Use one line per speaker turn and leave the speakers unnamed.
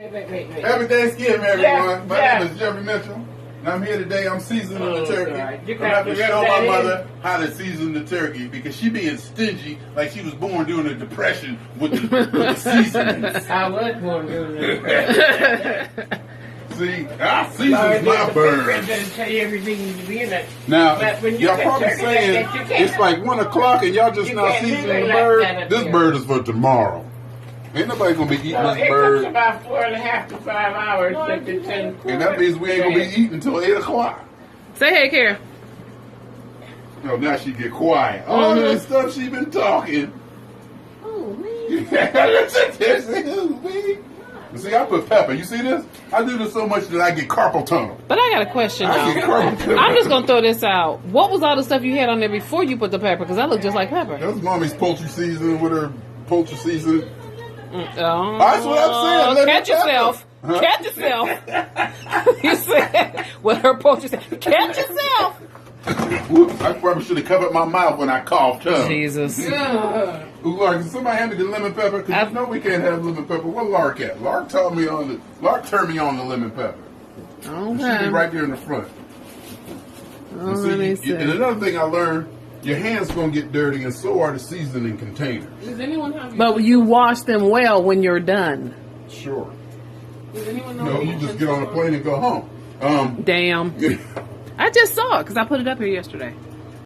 Wait.
Happy Thanksgiving, everyone.
Yeah,
My
yeah.
name is Jeffrey Mitchell, and I'm here today. I'm seasoning the turkey.
God. You
I'm about to
got to
show
rub
my
that
mother how to season the turkey because she being stingy like she was born during the Depression with the seasonings.
I was born doing that.
See, I season my birds.
Doesn't tell you everything you need to be in it.
Now,
But when you
y'all
get
probably
turkey like
saying
that, you can't-
it's like 1 o'clock and y'all just
you
now
can't do
seasoning
it
the
like
bird.
that up
This
here.
bird is for tomorrow. Ain't nobody gonna be eating
So
this
it
bird.
took about 4.5 to 5 hours to send.
And that means we ain't gonna be eating until 8 o'clock.
Say hey, Kara.
No, now she get quiet. All that stuff she been talking.
Oh, man.
See, I put pepper. You see this? I do this so much that I get carpal tunnel.
But I got a question
I get
now.
carpal tunnel.
I'm just gonna throw this out. What was all the stuff you had on there before you put the pepper? Because that looked just like pepper.
That's mommy's poultry season with her poultry season.
Oh,
That's what I'm saying.
Catch yourself.
Huh?
Catch yourself. You said with her poultry. Catch yourself.
Whoops, I probably should have covered my mouth when I coughed. Huh?
Jesus.
Lark, can somebody hand me the lemon pepper? Because you know we can't have lemon pepper. Where Lark at? Lark turned me on the lemon pepper. She
Okay.
be right there in the front.
Oh,
And,
let me
see, and
see.
another thing I learned, your hands gonna get dirty, and so are the seasoning containers.
Does anyone have?
But you wash them well when you're done.
Sure.
Does anyone know?
No, you just get on a plane and go home.
Damn. I just saw it because I put it up here yesterday.